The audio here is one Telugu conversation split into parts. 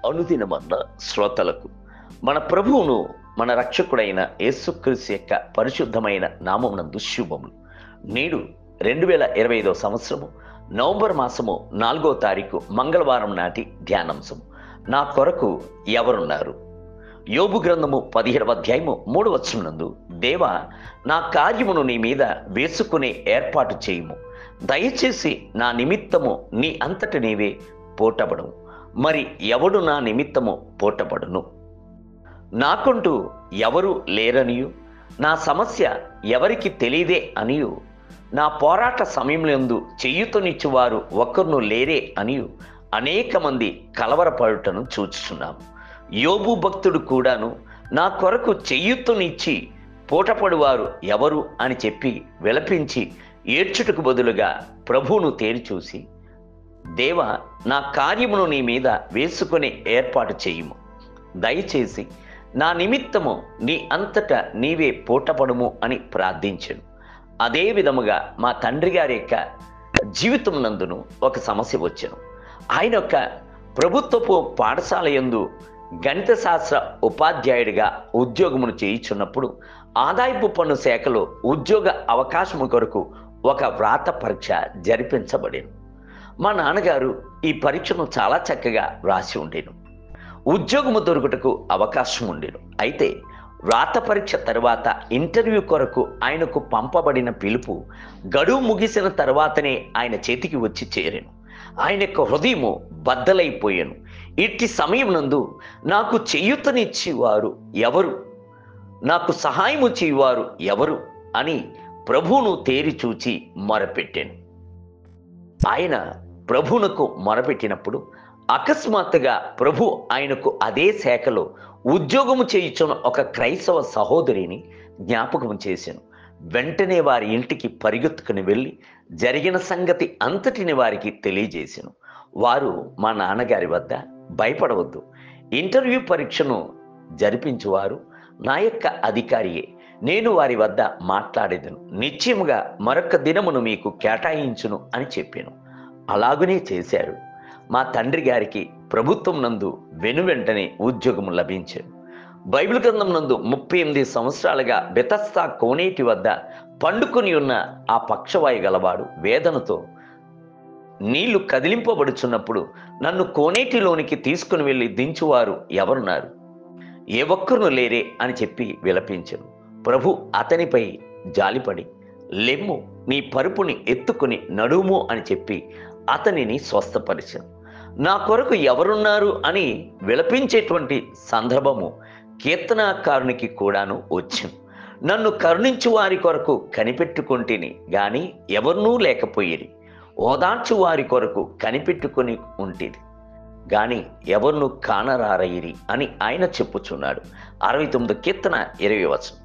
అనుదినమన్న శ్రోతలకు మన ప్రభువును మన రక్షకుడైన యేసుక్రీస్తు యొక్క పరిశుద్ధమైన నామమునందు శుభములు. నేడు 2025 సంవత్సరము నవంబర్ మాసము 4వ తారీఖు మంగళవారం నాటి ధ్యానాంశము. నా కొరకు ఎవరున్నారు? యోబు గ్రంథము 17వ అధ్యాయము 3వ వచనమునందు, దేవా, నా కార్యమును నీ మీద వేసుకునే ఏర్పాటు చేయుము. దయచేసి నా నిమిత్తము నీ అంతట నీవే పోటబడము. మరి ఎవడు నా నిమిత్తము పోటబడును? నాకంటూ ఎవరు లేరనియు, నా సమస్య ఎవరికి తెలియదే అనియు, నా పోరాట సమయంలో చేయుతనిచ్చువారు ఒక్కరును లేరే అనియు అనేక మంది కలవరపడుటను చూచుచున్నాము. యోబు భక్తుడు కూడాను నా కొరకు చేయుతనిచ్చి పోటపడువారు ఎవరు అని చెప్పి విలపించి ఏడ్చుటకు బదులుగా ప్రభువును తేరిచూసి, దేవా, నా కార్యమును నీ మీద వేసుకునే ఏర్పాటు చేయుము. దయచేసి నా నిమిత్తము నీ అంతటా నీవే పోటపడుము అని ప్రార్థించాను. అదే విధముగా మా తండ్రి గారి యొక్క జీవితం నందును ఒక సమస్య వచ్చాను. ఆయన యొక్క ప్రభుత్వపు పాఠశాల యందు గణిత శాస్త్ర ఉపాధ్యాయుడిగా ఉద్యోగమును చేయుచున్నప్పుడు ఆదాయపు పన్ను శాఖలో ఉద్యోగ అవకాశము కొరకు ఒక వ్రాత పరీక్ష జరిపించబడేను. మా నాన్నగారు ఈ పరీక్షను చాలా చక్కగా వ్రాసి ఉండేను. ఉద్యోగము దొరుకుటకు అవకాశం ఉండేను. అయితే వ్రాత పరీక్ష తర్వాత ఇంటర్వ్యూ కొరకు ఆయనకు పంపబడిన పిలుపు గడువు ముగిసిన తర్వాతనే ఆయన చేతికి వచ్చి చేరాను. ఆయన యొక్క హృదయము బద్దలైపోయాను. ఇట్టి సమయం నందు నాకు చేయూతనిచ్చేవారు ఎవరు, నాకు సహాయము చేయువారు ఎవరు అని ప్రభువును తేరి చూచి మొరపెట్టాను. ఆయన ప్రభువునకు మొరపెట్టినప్పుడు అకస్మాత్తుగా ప్రభు ఆయనకు అదే శాఖలో ఉద్యోగము చేయుచున్న ఒక క్రైస్తవ సహోదరిని జ్ఞాపకం చేశాను. వెంటనే వారి ఇంటికి పరిగెత్తుకుని వెళ్ళి జరిగిన సంగతి అంతటిని వారికి తెలియజేశాను. వారు మా నాన్నగారి వద్ద భయపడవద్దు, ఇంటర్వ్యూ పరీక్షను జరిపించువారు నా యొక్క అధికారియే, నేను వారి వద్ద మాట్లాడేదను, నిశ్చయముగా మరొక దినమును మీకు కేటాయించును అని చెప్పాను. అలాగునే చేశారు. మా తండ్రి గారికి ప్రభుత్వం నందు వెనువెంటనే ఉద్యోగం లభించాడు. బైబిల్ గ్రంథం నందు 38 సంవత్సరాలుగా బెతస్తా కోనేటి వద్ద పండుకొని ఉన్న ఆ పక్షవాయు గలవాడు వేదనతో నీళ్లు కదిలింపబడుచున్నప్పుడు నన్ను కోనేటిలోనికి తీసుకుని వెళ్ళి దించువారు ఎవరున్నారు? ఏ ఒక్కరును లేరే అని చెప్పి విలపించాను. ప్రభు అతనిపై జాలిపడి, లెమ్ము, నీ పరుపుని ఎత్తుకుని నడుము అని చెప్పి అతనిని స్వస్థపరిచాను. నా కొరకు ఎవరున్నారు అని విలపించేటువంటి సందర్భము కీర్తనాకారునికి కూడాను వచ్చింది. నన్ను కరుణించు వారి కొరకు కనిపెట్టుకుంటేని గాని ఎవరినూ లేకపోయేది, ఓదార్చు వారి కొరకు కనిపెట్టుకుని ఉంటేది గాని ఎవరినూ కానరారయిరి అని ఆయన చెప్పుచున్నాడు. 69 కీర్తన 20 వచనం.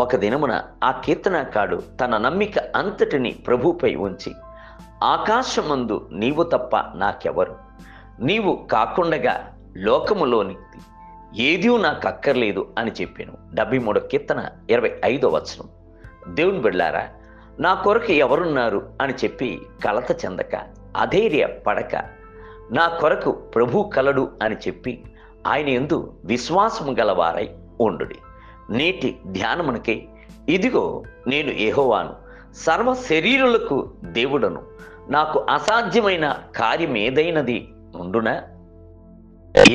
ఒక దినమున ఆ కీర్తనకారుడు తన నమ్మిక అంతటిని ప్రభుపై ఉంచి, ఆకాశమందు నీవు తప్ప నాకెవరు, నీవు కాకుండగా లోకములోనికి ఏదీ నాకు అక్కర్లేదు అని చెప్పాను. 73 కీర్తన 25వ వచనం. దేవుని బిడ్డలారా, నా కొరకు ఎవరున్నారు అని చెప్పి కలత చెందక, అధైర్య పడక, నా కొరకు ప్రభు కలడు అని చెప్పి ఆయన యందు విశ్వాసము గలవారై ఉండుడి. నేటి ధ్యానమునకే, ఇదిగో నేను యెహోవాను, సర్వ శరీరులకు దేవుడను, నాకు అసాధ్యమైన కార్యం ఏదైనది ఉండునా?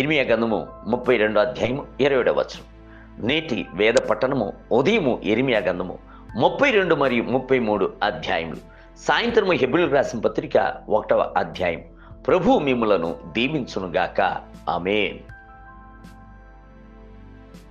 ఇర్మియా గ్రంథము 32వ అధ్యాయము 27వ వచనం. నేటి వేద పట్టణము ఉదయము ఇర్మియా గ్రంథము 32 మరియు 33 అధ్యాయములు, సాయంత్రము హెబ్రీయులకు రాసిన పత్రిక 1వ అధ్యాయం. ప్రభు మిమ్ములను దీవించునుగాక. ఆమేన్.